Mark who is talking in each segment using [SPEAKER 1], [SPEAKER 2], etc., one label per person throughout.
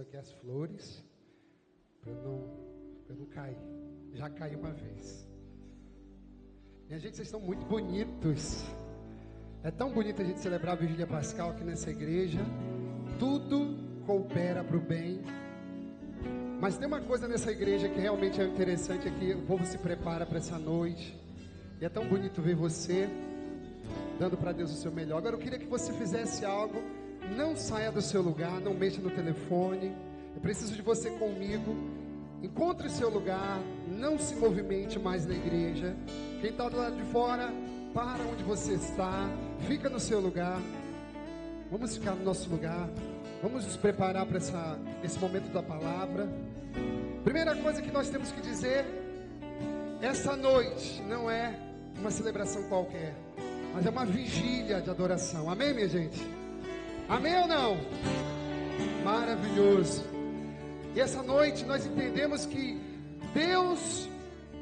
[SPEAKER 1] passando aqui as flores, para eu não cair. Já caí uma vez. Minha gente, vocês estão muito bonitos. É tão bonito a gente celebrar a Vigília Pascal aqui nessa igreja. Tudo coopera para o bem. Mas tem uma coisa nessa igreja que realmente é interessante, é que o povo se prepara para essa noite. E é tão bonito ver você dando para Deus o seu melhor. Agora eu queria que você fizesse algo. Não saia do seu lugar, não mexa no telefone. Eu preciso de você comigo. Encontre seu lugar, não se movimente mais na igreja. Quem está do lado de fora, para onde você está, fica no seu lugar. Vamos ficar no nosso lugar. Vamos nos preparar para esse momento da palavra. Primeira coisa que nós temos que dizer: essa noite não é uma celebração qualquer, mas é uma vigília de adoração. Amém, minha gente? Amém ou não? Maravilhoso. E essa noite nós entendemos que Deus,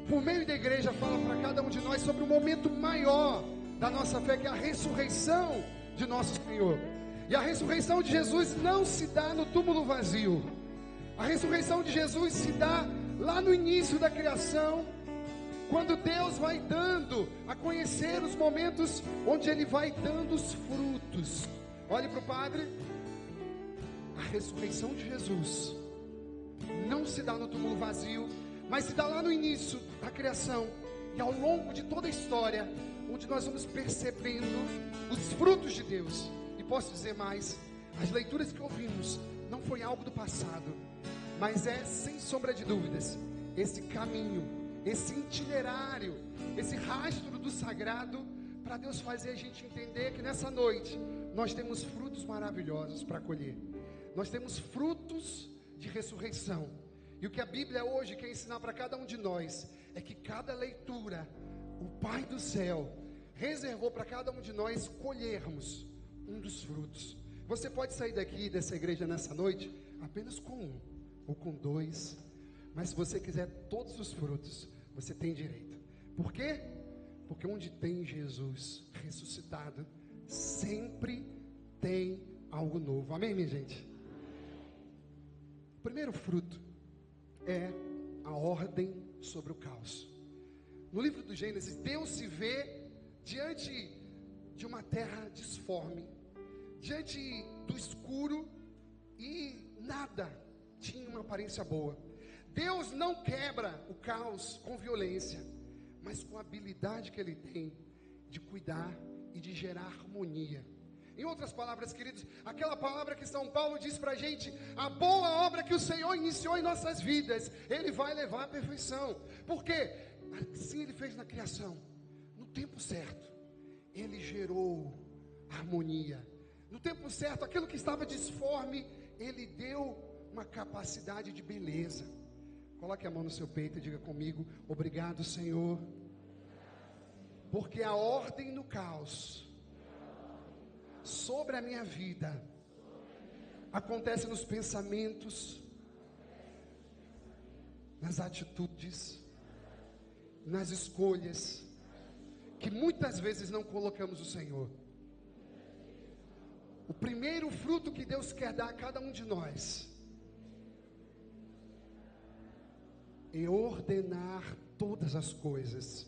[SPEAKER 1] por meio da igreja, fala para cada um de nós sobre o momento maior da nossa fé, que é a ressurreição de nosso Senhor. E a ressurreição de Jesus não se dá no túmulo vazio. A ressurreição de Jesus se dá lá no início da criação, quando Deus vai dando a conhecer os momentos onde Ele vai dando os frutos. Olhe para o Padre. A ressurreição de Jesus não se dá no túmulo vazio, mas se dá lá no início da criação e ao longo de toda a história, onde nós vamos percebendo os frutos de Deus. E posso dizer mais: as leituras que ouvimos não foi algo do passado, mas é, sem sombra de dúvidas, esse caminho, esse itinerário, esse rastro do sagrado, para Deus fazer a gente entender que nessa noite nós temos frutos maravilhosos para colher. Nós temos frutos de ressurreição. E o que a Bíblia hoje quer ensinar para cada um de nós é que cada leitura, o Pai do céu reservou para cada um de nós colhermos um dos frutos. Você pode sair daqui dessa igreja nessa noite apenas com um ou com dois, mas se você quiser todos os frutos, você tem direito. Por quê? Porque onde tem Jesus ressuscitado, sempre tem algo novo. Amém, minha gente? O primeiro fruto é a ordem sobre o caos. No livro do Gênesis, Deus se vê diante de uma terra disforme, diante do escuro, e nada tinha uma aparência boa. Deus não quebra o caos com violência, mas com a habilidade que Ele tem de cuidar e de gerar harmonia. Em outras palavras, queridos, aquela palavra que São Paulo diz para a gente: a boa obra que o Senhor iniciou em nossas vidas, Ele vai levar à perfeição. Por quê? Assim Ele fez na criação. No tempo certo, Ele gerou harmonia. No tempo certo, aquilo que estava disforme, Ele deu uma capacidade de beleza. Coloque a mão no seu peito e diga comigo: obrigado, Senhor, porque a ordem no caos sobre a minha vida acontece nos pensamentos, nas atitudes, nas escolhas, que muitas vezes não colocamos o Senhor. O primeiro fruto que Deus quer dar a cada um de nós é ordenar todas as coisas,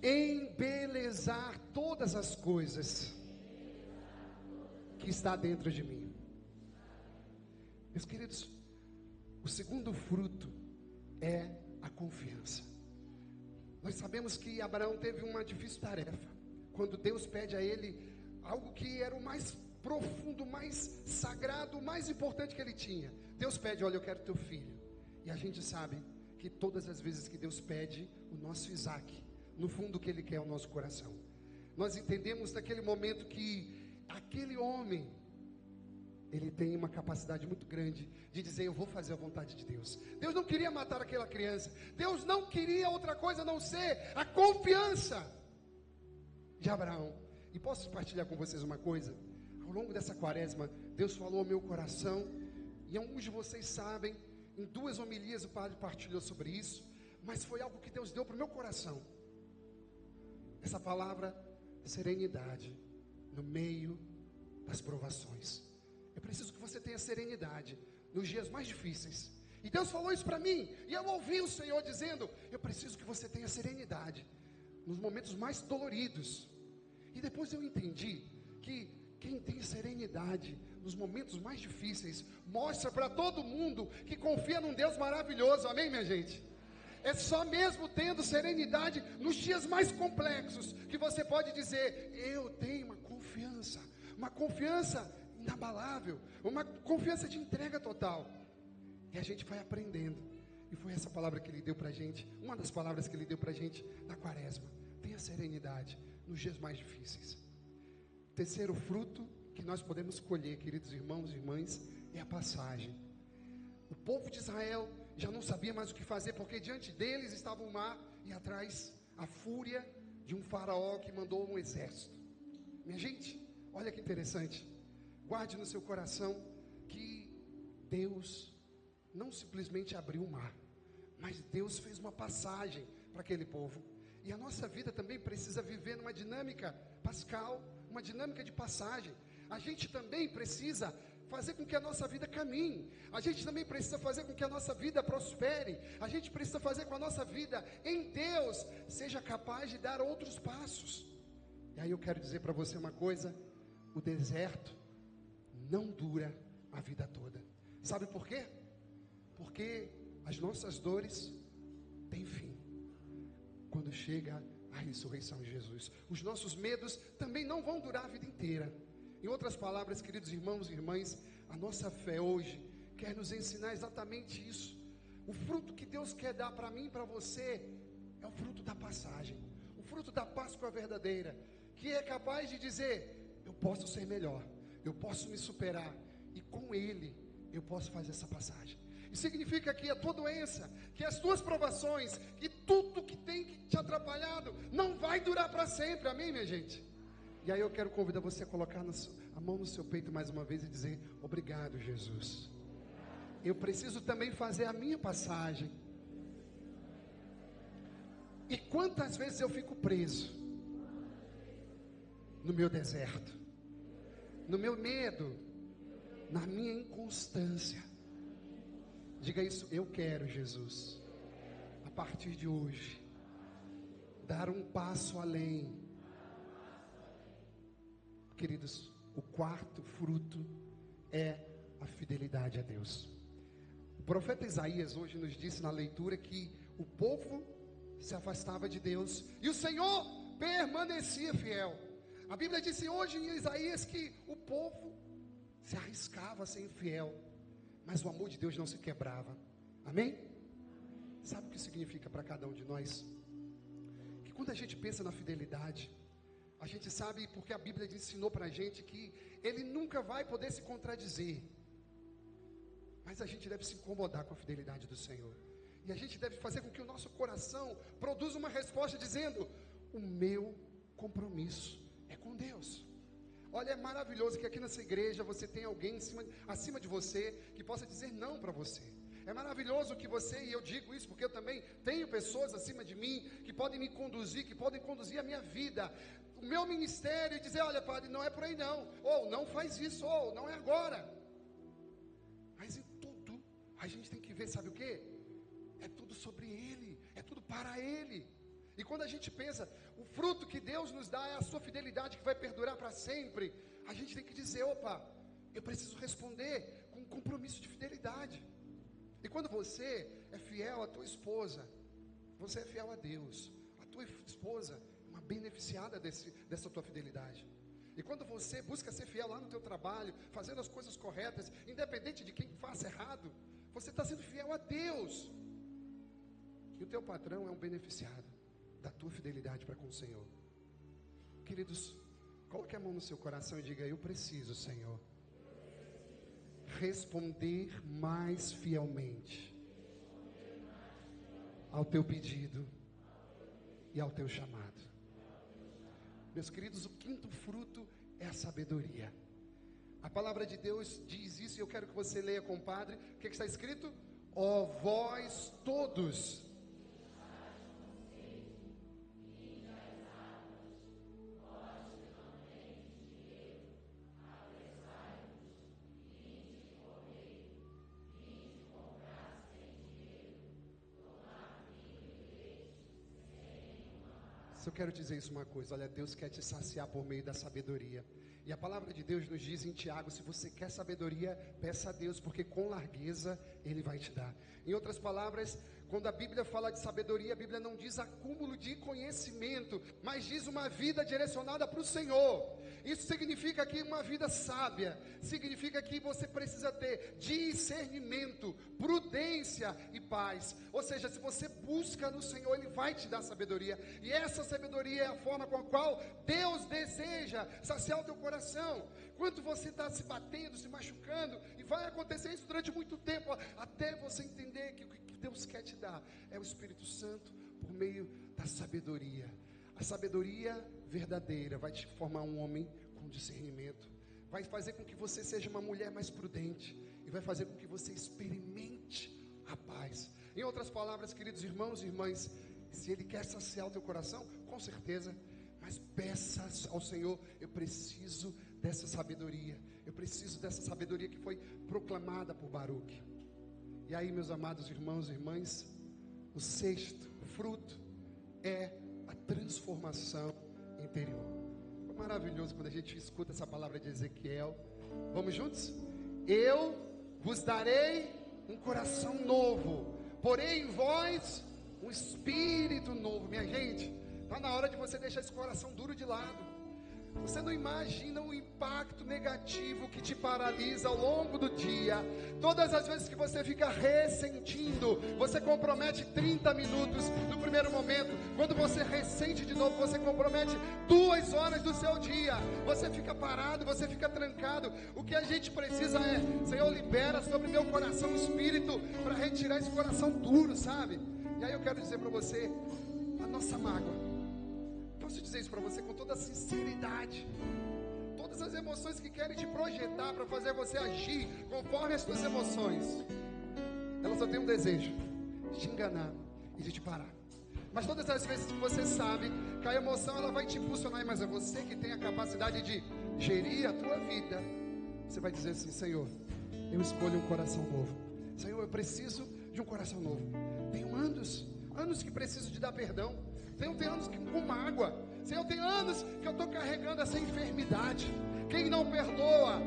[SPEAKER 1] embelezar todas as coisas que está dentro de mim. Meus queridos, o segundo fruto é a confiança. Nós sabemos que Abraão teve uma difícil tarefa, quando Deus pede a ele algo que era o mais profundo, mais sagrado, o mais importante que ele tinha. Deus pede: olha, eu quero teu filho. E a gente sabe que todas as vezes que Deus pede o nosso Isaac, no fundo o que Ele quer é o nosso coração. Nós entendemos naquele momento que aquele homem, ele tem uma capacidade muito grande de dizer: eu vou fazer a vontade de Deus. Deus não queria matar aquela criança. Deus não queria outra coisa a não ser a confiança de Abraão. E posso partilhar com vocês uma coisa? Ao longo dessa quaresma, Deus falou ao meu coração, e alguns de vocês sabem, em 2 homilias o padre partilhou sobre isso, mas foi algo que Deus deu para o meu coração. Essa palavra: serenidade no meio das provações. eu preciso que você tenha serenidade nos dias mais difíceis. E Deus falou isso para mim, e eu ouvi o Senhor dizendo: eu preciso que você tenha serenidade nos momentos mais doloridos. E depois eu entendi que quem tem serenidade nos momentos mais difíceis, mostra para todo mundo que confia num Deus maravilhoso. Amém, minha gente? É só mesmo tendo serenidade nos dias mais complexos que você pode dizer: eu tenho uma confiança inabalável, uma confiança de entrega total. E a gente vai aprendendo. E foi essa palavra que Ele deu para a gente, uma das palavras que Ele deu para a gente na quaresma: tenha serenidade nos dias mais difíceis. Terceiro fruto que nós podemos colher, queridos irmãos e irmãs, é a passagem. O povo de Israel já não sabia mais o que fazer, porque diante deles estava o mar e atrás a fúria de um faraó que mandou um exército. Minha gente, olha que interessante. Guarde no seu coração que Deus não simplesmente abriu o mar, mas Deus fez uma passagem para aquele povo. E a nossa vida também precisa viver numa dinâmica pascal, uma dinâmica de passagem. A gente também precisa fazer com que a nossa vida caminhe. A gente também precisa fazer com que a nossa vida prospere. A gente precisa fazer com que a nossa vida em Deus seja capaz de dar outros passos. E aí eu quero dizer para você uma coisa: o deserto não dura a vida toda. Sabe por quê? Porque as nossas dores têm fim quando chega a ressurreição de Jesus. Os nossos medos também não vão durar a vida inteira. Em outras palavras, queridos irmãos e irmãs, a nossa fé hoje quer nos ensinar exatamente isso. O fruto que Deus quer dar para mim e para você é o fruto da passagem, o fruto da Páscoa verdadeira, que é capaz de dizer: eu posso ser melhor, eu posso me superar, e com Ele eu posso fazer essa passagem. Isso significa que a tua doença, que as tuas provações, que tudo que tem te atrapalhado não vai durar para sempre. Amém, minha gente? E aí eu quero convidar você a colocar a mão no seu peito mais uma vez e dizer: obrigado, Jesus. Eu preciso também fazer a minha passagem. E quantas vezes eu fico preso no meu deserto, no meu medo, na minha inconstância. Diga isso: eu quero, Jesus, a partir de hoje, dar um passo além. Queridos, o quarto fruto é a fidelidade a Deus. O profeta Isaías hoje nos disse na leitura que o povo se afastava de Deus e o Senhor permanecia fiel. A Bíblia disse hoje em Isaías que o povo se arriscava a ser infiel, mas o amor de Deus não se quebrava. Amém? Sabe o que significa para cada um de nós? Que quando a gente pensa na fidelidade, a gente sabe, porque a Bíblia ensinou para a gente que Ele nunca vai poder se contradizer. Mas a gente deve se incomodar com a fidelidade do Senhor. E a gente deve fazer com que o nosso coração produza uma resposta dizendo: o meu compromisso é com Deus. Olha, é maravilhoso que aqui nessa igreja você tem alguém acima de você que possa dizer não para você. É maravilhoso que você, e eu digo isso porque eu também tenho pessoas acima de mim que podem me conduzir, que podem conduzir a minha vida, o meu ministério, e dizer: olha, padre, não é por aí não, ou não faz isso, ou não é agora. Mas em tudo a gente tem que ver, sabe o que? É tudo sobre Ele, é tudo para Ele. E quando a gente pensa, o fruto que Deus nos dá é a sua fidelidade que vai perdurar para sempre, a gente tem que dizer: opa, eu preciso responder com um compromisso de fidelidade. E quando você é fiel à tua esposa, você é fiel a Deus. A tua esposa é uma beneficiada dessa tua fidelidade. E quando você busca ser fiel lá no teu trabalho, fazendo as coisas corretas, independente de quem faça errado, você está sendo fiel a Deus. E o teu patrão é um beneficiado da tua fidelidade para com o Senhor. Queridos, coloque a mão no seu coração e diga: eu preciso, Senhor, responder mais fielmente ao teu pedido e ao teu chamado. Meus queridos, o quinto fruto é a sabedoria. A palavra de Deus diz isso, e eu quero que você leia, compadre. O que está escrito? Ó vós todos. Eu quero dizer isso uma coisa, olha, Deus quer te saciar por meio da sabedoria. E a palavra de Deus nos diz em Tiago, se você quer sabedoria, peça a Deus, porque com largueza Ele vai te dar. Em outras palavras, quando a Bíblia fala de sabedoria, a Bíblia não diz acúmulo de conhecimento, mas diz uma vida direcionada para o Senhor. Isso significa que uma vida sábia, significa que você precisa ter discernimento, prudência e paz. Ou seja, se você busca no Senhor, Ele vai te dar sabedoria. E essa sabedoria é a forma com a qual Deus deseja saciar o teu coração. Quando você está se batendo, se machucando, e vai acontecer isso durante muito tempo, até você entender que o que Deus quer te dar é o Espírito Santo por meio da sabedoria. A sabedoria verdadeira vai te formar um homem com discernimento, vai fazer com que você seja uma mulher mais prudente, e vai fazer com que você experimente a paz. Em outras palavras, queridos irmãos e irmãs, se Ele quer saciar o teu coração, com certeza, mas peça ao Senhor, eu preciso dessa sabedoria, eu preciso dessa sabedoria que foi proclamada por Baruque. E aí, meus amados irmãos e irmãs, o sexto fruto é a transformação interior. É maravilhoso quando a gente escuta essa palavra de Ezequiel. Vamos juntos? Eu vos darei um coração novo, porém em vós um espírito novo. Minha gente, está na hora de você deixar esse coração duro de lado. Você não imagina o impacto negativo que te paralisa ao longo do dia. Todas as vezes que você fica ressentindo, você compromete 30 minutos no primeiro momento. Quando você ressente de novo, você compromete 2 horas do seu dia. Você fica parado, você fica trancado. O que a gente precisa é, Senhor, libera sobre meu coração o Espírito para retirar esse coração duro, sabe? E aí eu quero dizer para você, a nossa mágoa, posso dizer isso para você com toda sinceridade, todas as emoções que querem te projetar para fazer você agir conforme as suas emoções, elas só têm um desejo, de te enganar e de te parar. Mas todas as vezes que você sabe que a emoção ela vai te impulsionar, mas é você que tem a capacidade de gerir a tua vida, você vai dizer assim, Senhor, eu escolho um coração novo. Senhor, eu preciso de um coração novo. Tenho anos que preciso de dar perdão. Senhor, tem anos que com mágoa. Senhor, tem anos que eu estou carregando essa enfermidade. Quem não perdoa,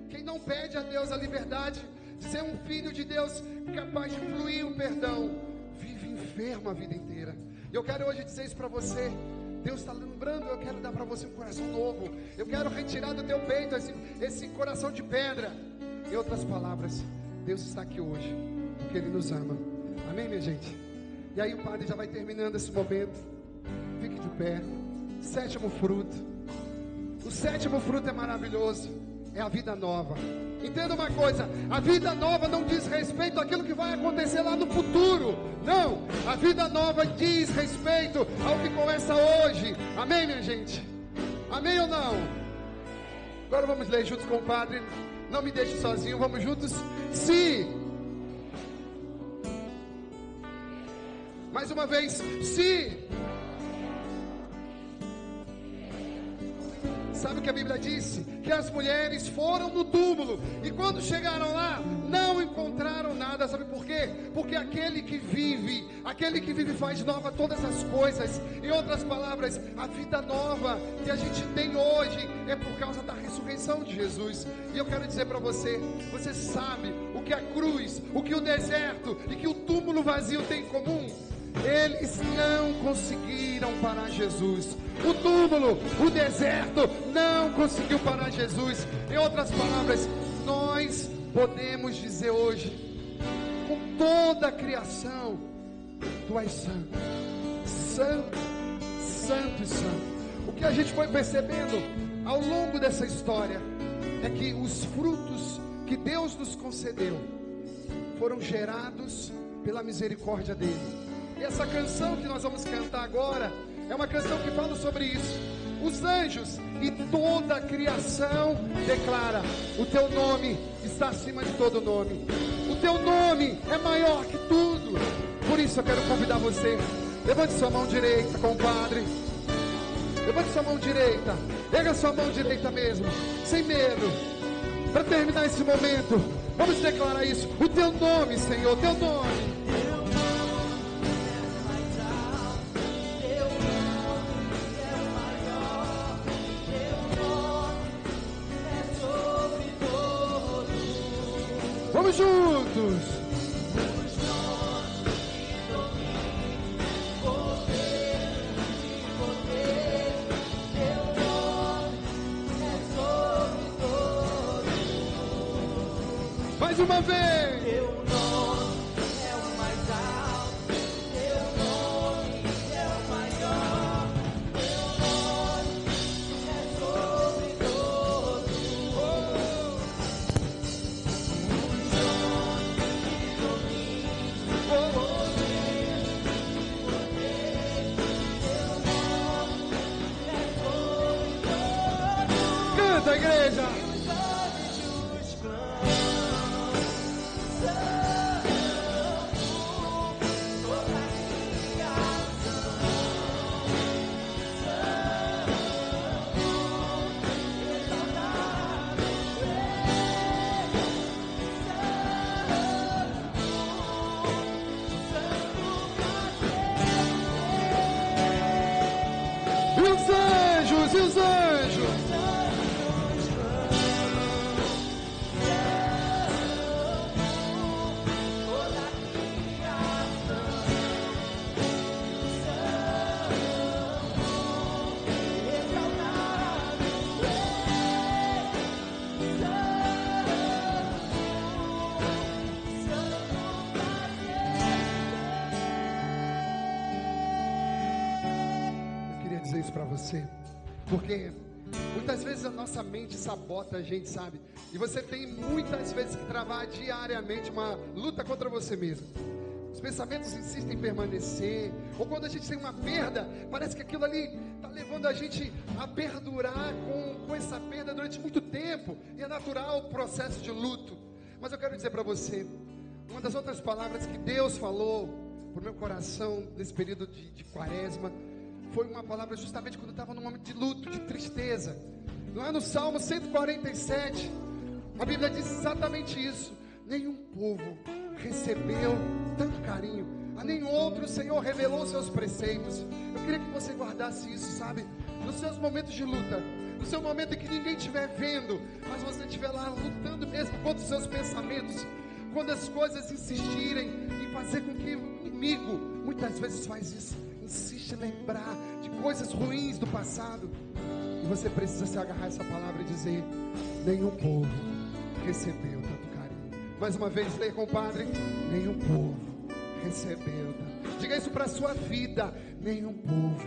[SPEAKER 1] quem não pede a Deus a liberdade de ser um filho de Deus capaz de fluir o perdão, vive enfermo a vida inteira. E eu quero hoje dizer isso para você. Deus está lembrando, eu quero dar para você um coração novo. Eu quero retirar do teu peito esse coração de pedra. Em outras palavras, Deus está aqui hoje porque Ele nos ama. Amém, minha gente? E aí o padre já vai terminando esse momento. Fique de pé. Sétimo fruto. O sétimo fruto é maravilhoso. É a vida nova. Entenda uma coisa, a vida nova não diz respeito àquilo que vai acontecer lá no futuro. Não, a vida nova diz respeito ao que começa hoje. Amém, minha gente? Amém ou não? Agora vamos ler juntos com o padre. Não me deixe sozinho, vamos juntos. Se, mais uma vez, se. Sabe o que a Bíblia disse? Que as mulheres foram no túmulo e quando chegaram lá, não encontraram nada. Sabe por quê? Porque aquele que vive faz nova todas as coisas. Em outras palavras, a vida nova que a gente tem hoje é por causa da ressurreição de Jesus. E eu quero dizer para você, você sabe o que a cruz, o que o deserto e que o túmulo vazio têm em comum? Eles não conseguiram parar Jesus. O túmulo, o deserto não conseguiu parar Jesus. Em outras palavras, nós podemos dizer hoje, com toda a criação, Tu és santo, santo, santo e santo. O que a gente foi percebendo ao longo dessa história é que os frutos que Deus nos concedeu foram gerados pela misericórdia dele. E essa canção que nós vamos cantar agora é uma canção que fala sobre isso. Os anjos e toda a criação declara: o teu nome está acima de todo nome. O teu nome é maior que tudo. Por isso eu quero convidar você. Levante sua mão direita, compadre. Levante sua mão direita. Pega sua mão direita mesmo, sem medo. Para terminar esse momento, vamos declarar isso. O teu nome, Senhor, o teu nome. Vamos juntos. Mais uma vez.
[SPEAKER 2] Teu nome é o mais alto, teu nome é o maior, teu nome é sobre todos. O nome que domina, o poder, teu nome é sobre todos.
[SPEAKER 1] Canta, igreja. E os anjos, e os anjos. Eu queria dizer isso para você, porque muitas vezes a nossa mente sabota a gente, sabe? E você tem muitas vezes que travar diariamente uma luta contra você mesmo. Os pensamentos insistem em permanecer, ou quando a gente tem uma perda, parece que aquilo ali está levando a gente a perdurar com essa perda durante muito tempo, e é natural o processo de luto. Mas eu quero dizer para você, uma das outras palavras que Deus falou para o meu coração nesse período de quaresma, foi uma palavra justamente quando eu estava num momento de luto, de tristeza. Lá no Salmo 147, a Bíblia diz exatamente isso: nenhum povo recebeu tanto carinho, a nenhum outro o Senhor revelou seus preceitos. Eu queria que você guardasse isso, sabe? Nos seus momentos de luta, no seu momento em que ninguém estiver vendo, mas você estiver lá lutando mesmo contra os seus pensamentos, quando as coisas insistirem em fazer com que o inimigo muitas vezes faz isso, insiste em lembrar de coisas ruins do passado, e você precisa se agarrar a essa palavra e dizer: nenhum povo recebeu tanto carinho. Mais uma vez, leia, compadre: nenhum povo recebeu tanto. Diga isso para a sua vida: nenhum povo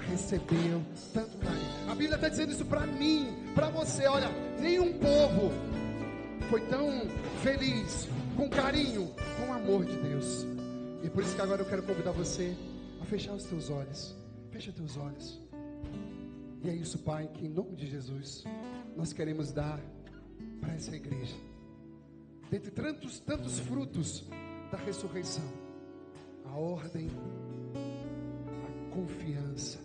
[SPEAKER 1] recebeu tanto carinho. A Bíblia está dizendo isso para mim, para você. Olha, nenhum povo foi tão feliz, com carinho, com o amor de Deus. E por isso que agora eu quero convidar você a fechar os teus olhos. Fecha teus olhos. E é isso, Pai, que em nome de Jesus nós queremos dar para essa igreja. Dentre tantos frutos da ressurreição, a ordem, a confiança,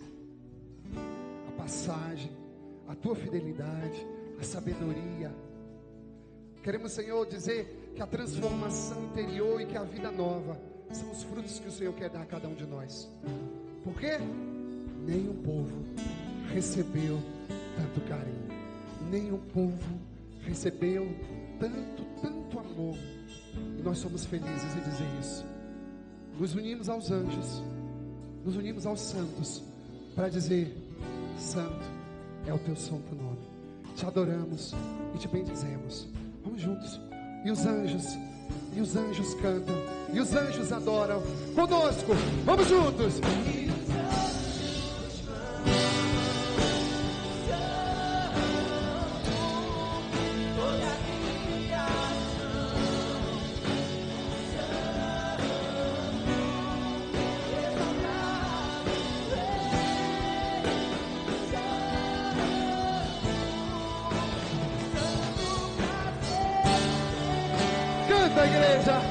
[SPEAKER 1] a passagem, a tua fidelidade, a sabedoria. Queremos, Senhor, dizer que a transformação interior e que a vida nova são os frutos que o Senhor quer dar a cada um de nós. Por quê? Nenhum povo recebeu tanto carinho, nenhum povo recebeu tanto amor. E nós somos felizes em dizer isso. Nos unimos aos anjos, nos unimos aos santos, para dizer: santo é o teu santo nome. Te adoramos e te bendizemos. Vamos juntos. E os anjos cantam, e os anjos adoram conosco. Vamos juntos. Canta, igreja,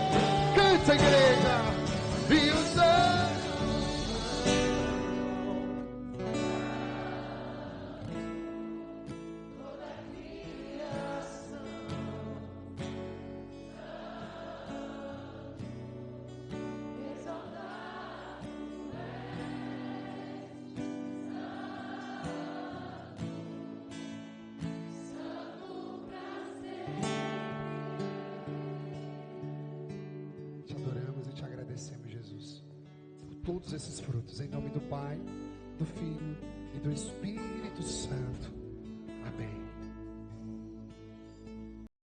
[SPEAKER 1] canta, igreja. E os anjos. todos esses frutos. Em nome do Pai, do Filho e do Espírito Santo. Amém.